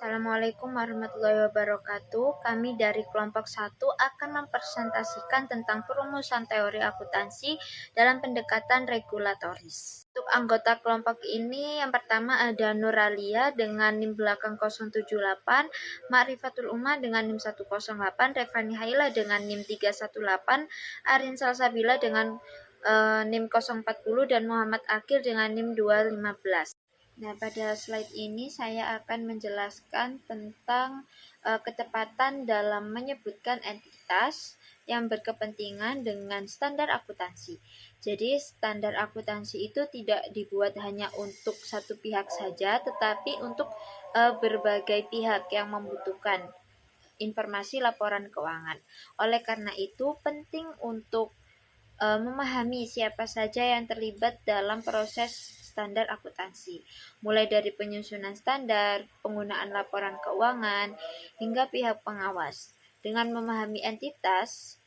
Assalamualaikum warahmatullahi wabarakatuh. Kami dari kelompok 1 akan mempresentasikan tentang perumusan teori akuntansi dalam pendekatan regulatoris. Untuk anggota kelompok ini yang pertama ada Nuralia dengan NIM belakang 078, Ma'rifatul Umma dengan NIM 108, Revani Haila dengan NIM 318, Arin Salsabila dengan NIM 040 dan Muhammad Akil dengan NIM 215. Nah, pada slide ini saya akan menjelaskan tentang ketepatan dalam menyebutkan entitas yang berkepentingan dengan standar akuntansi. Jadi, standar akuntansi itu tidak dibuat hanya untuk satu pihak saja, tetapi untuk berbagai pihak yang membutuhkan informasi laporan keuangan. Oleh karena itu, penting untuk memahami siapa saja yang terlibat dalam proses standar akuntansi, mulai dari penyusunan standar, penggunaan laporan keuangan, hingga pihak pengawas. Dengan memahami entitas,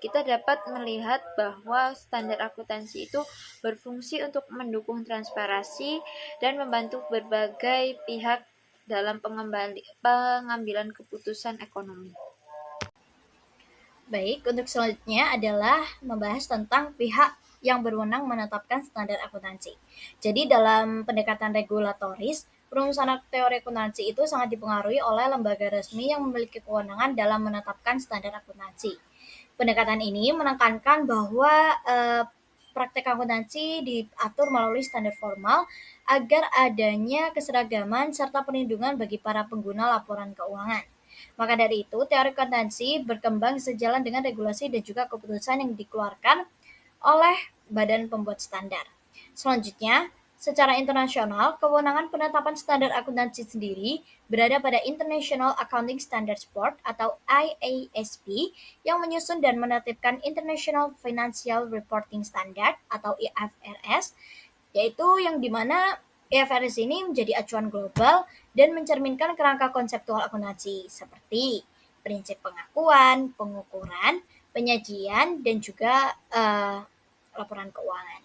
kita dapat melihat bahwa standar akuntansi itu berfungsi untuk mendukung transparansi dan membantu berbagai pihak dalam pengambilan keputusan ekonomi. Baik, untuk selanjutnya adalah membahas tentang pihak yang berwenang menetapkan standar akuntansi. Jadi dalam pendekatan regulatoris, perumusan teori akuntansi itu sangat dipengaruhi oleh lembaga resmi yang memiliki kewenangan dalam menetapkan standar akuntansi. Pendekatan ini menekankan bahwa praktek akuntansi diatur melalui standar formal agar adanya keseragaman serta perlindungan bagi para pengguna laporan keuangan. Maka dari itu, teori akuntansi berkembang sejalan dengan regulasi dan juga keputusan yang dikeluarkan oleh badan pembuat standar. Selanjutnya, secara internasional, kewenangan penetapan standar akuntansi sendiri berada pada International Accounting Standards Board atau IASB yang menyusun dan menetapkan International Financial Reporting Standard atau IFRS, yaitu yang dimana IFRS ini menjadi acuan global dan mencerminkan kerangka konseptual akuntansi seperti prinsip pengakuan, pengukuran, penyajian, dan juga laporan keuangan.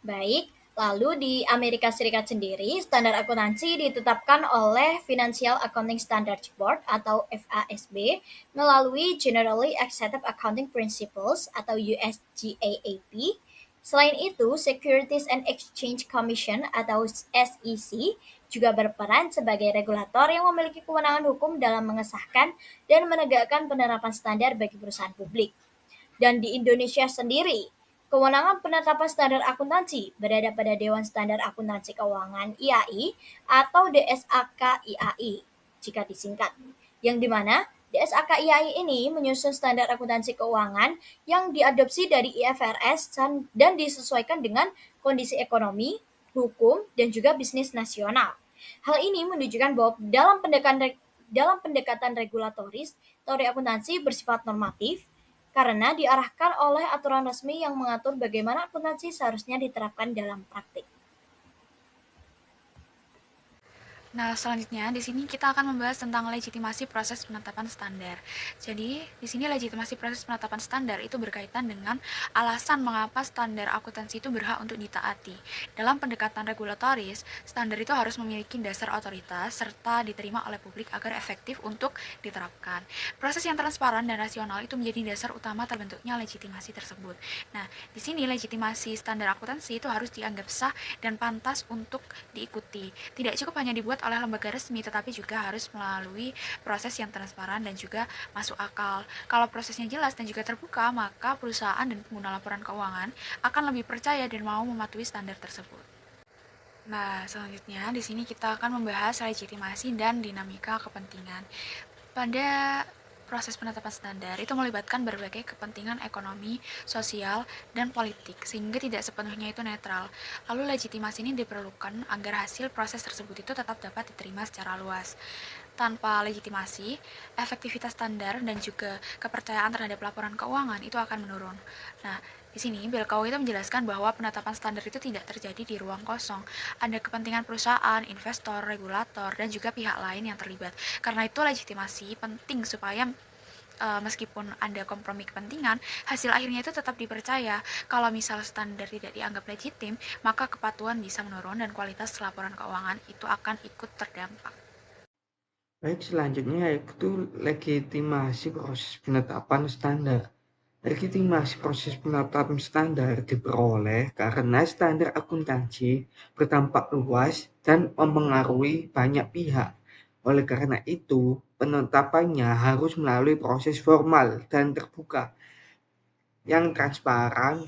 Baik, lalu di Amerika Serikat sendiri, standar akuntansi ditetapkan oleh Financial Accounting Standards Board atau FASB melalui Generally Accepted Accounting Principles atau USGAAP. Selain itu, Securities and Exchange Commission atau SEC juga berperan sebagai regulator yang memiliki kewenangan hukum dalam mengesahkan dan menegakkan penerapan standar bagi perusahaan publik. Dan di Indonesia sendiri, kewenangan penetapan standar akuntansi berada pada Dewan Standar Akuntansi Keuangan (IAI) atau DSAK IAI jika disingkat, yang dimana DSAK IAI ini menyusun standar akuntansi keuangan yang diadopsi dari IFRS dan disesuaikan dengan kondisi ekonomi, hukum, dan juga bisnis nasional. Hal ini menunjukkan bahwa dalam pendekatan regulatoris, teori akuntansi bersifat normatif karena diarahkan oleh aturan resmi yang mengatur bagaimana akuntansi seharusnya diterapkan dalam praktik. Nah, selanjutnya di sini kita akan membahas tentang legitimasi proses penetapan standar. Jadi, di sini legitimasi proses penetapan standar itu berkaitan dengan alasan mengapa standar akuntansi itu berhak untuk ditaati. Dalam pendekatan regulatoris, standar itu harus memiliki dasar otoritas serta diterima oleh publik agar efektif untuk diterapkan. Proses yang transparan dan rasional itu menjadi dasar utama terbentuknya legitimasi tersebut. Nah, di sini legitimasi standar akuntansi itu harus dianggap sah dan pantas untuk diikuti. Tidak cukup hanya dibuat oleh lembaga resmi, tetapi juga harus melalui proses yang transparan dan juga masuk akal. Kalau prosesnya jelas dan juga terbuka, maka perusahaan dan pengguna laporan keuangan akan lebih percaya dan mau mematuhi standar tersebut. Nah, selanjutnya di sini kita akan membahas legitimasi dan dinamika kepentingan. Pada proses penetapan standar itu melibatkan berbagai kepentingan ekonomi, sosial, dan politik, sehingga tidak sepenuhnya itu netral. Lalu legitimasi ini diperlukan agar hasil proses tersebut itu tetap dapat diterima secara luas. Tanpa legitimasi, efektivitas standar dan juga kepercayaan terhadap laporan keuangan itu akan menurun. Nah, di sini Belkau itu menjelaskan bahwa penetapan standar itu tidak terjadi di ruang kosong. Ada kepentingan perusahaan, investor, regulator, dan juga pihak lain yang terlibat. Karena itu legitimasi penting supaya meskipun ada kompromi kepentingan, hasil akhirnya itu tetap dipercaya. Kalau misal standar tidak dianggap legitim, maka kepatuhan bisa menurun dan kualitas laporan keuangan itu akan ikut terdampak. Baik, selanjutnya yaitu legitimasi proses penetapan standar. Legitimasi proses penetapan standar diperoleh karena standar akuntansi berdampak luas dan mempengaruhi banyak pihak. Oleh karena itu, penetapannya harus melalui proses formal dan terbuka yang transparan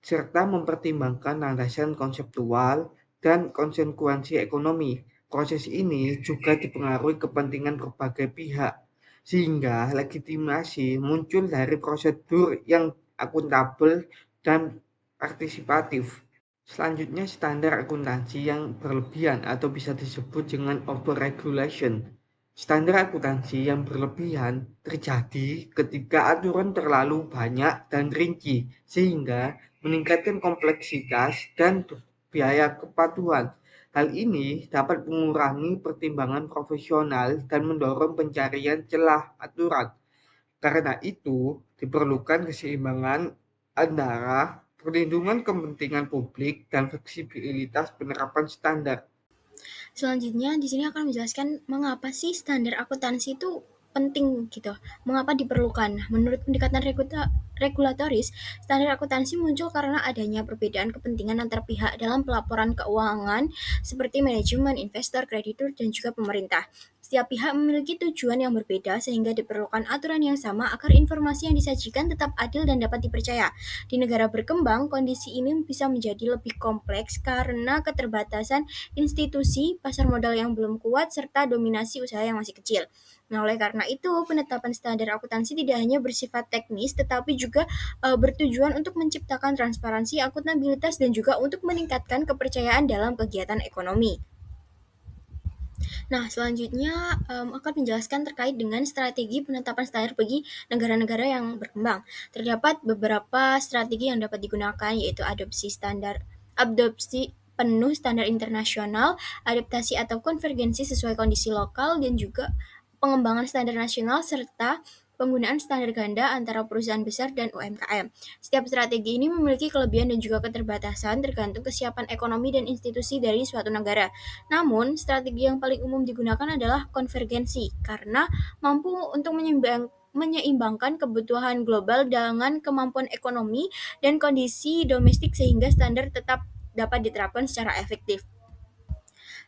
serta mempertimbangkan landasan konseptual dan konsekuensi ekonomi. Proses ini juga dipengaruhi kepentingan berbagai pihak, sehingga legitimasi muncul dari prosedur yang akuntabel dan partisipatif. Selanjutnya, standar akuntansi yang berlebihan atau bisa disebut dengan overregulation. Standar akuntansi yang berlebihan terjadi ketika aturan terlalu banyak dan rinci, sehingga meningkatkan kompleksitas dan biaya kepatuhan. Hal ini dapat mengurangi pertimbangan profesional dan mendorong pencarian celah aturan. Karena itu, diperlukan keseimbangan antara perlindungan kepentingan publik dan fleksibilitas penerapan standar. Selanjutnya di sini akan menjelaskan mengapa sih standar akuntansi itu penting gitu. Mengapa diperlukan? Menurut pendekatan regulatoris, standar akuntansi muncul karena adanya perbedaan kepentingan antar pihak dalam pelaporan keuangan seperti manajemen, investor, kreditur, dan juga pemerintah. Setiap pihak memiliki tujuan yang berbeda sehingga diperlukan aturan yang sama agar informasi yang disajikan tetap adil dan dapat dipercaya. Di negara berkembang, kondisi ini bisa menjadi lebih kompleks karena keterbatasan institusi, pasar modal yang belum kuat, serta dominasi usaha yang masih kecil. Nah, oleh karena itu, penetapan standar akuntansi tidak hanya bersifat teknis, tetapi juga bertujuan untuk menciptakan transparansi, akuntabilitas, dan juga untuk meningkatkan kepercayaan dalam kegiatan ekonomi. Nah, selanjutnya akan menjelaskan terkait dengan strategi penetapan standar bagi negara-negara yang berkembang. Terdapat beberapa strategi yang dapat digunakan, yaitu adopsi penuh standar internasional, adaptasi atau konvergensi sesuai kondisi lokal, dan juga pengembangan standar nasional, serta penggunaan standar ganda antara perusahaan besar dan UMKM. Setiap strategi ini memiliki kelebihan dan juga keterbatasan tergantung kesiapan ekonomi dan institusi dari suatu negara. Namun, strategi yang paling umum digunakan adalah konvergensi karena mampu untuk menyeimbangkan kebutuhan global dengan kemampuan ekonomi dan kondisi domestik sehingga standar tetap dapat diterapkan secara efektif.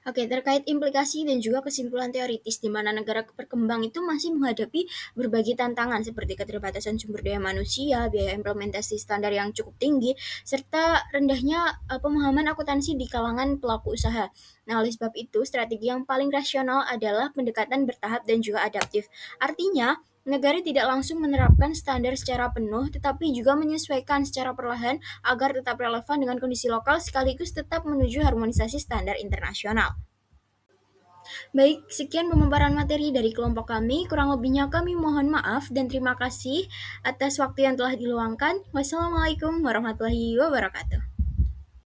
Oke, terkait implikasi dan juga kesimpulan teoritis di mana negara berkembang itu masih menghadapi berbagai tantangan seperti keterbatasan sumber daya manusia, biaya implementasi standar yang cukup tinggi, serta rendahnya pemahaman akuntansi di kalangan pelaku usaha. Nah, oleh sebab itu, strategi yang paling rasional adalah pendekatan bertahap dan juga adaptif. Artinya, negara tidak langsung menerapkan standar secara penuh, tetapi juga menyesuaikan secara perlahan agar tetap relevan dengan kondisi lokal sekaligus tetap menuju harmonisasi standar internasional. Baik, sekian pemaparan materi dari kelompok kami. Kurang lebihnya kami mohon maaf dan terima kasih atas waktu yang telah diluangkan. Wassalamualaikum warahmatullahi wabarakatuh.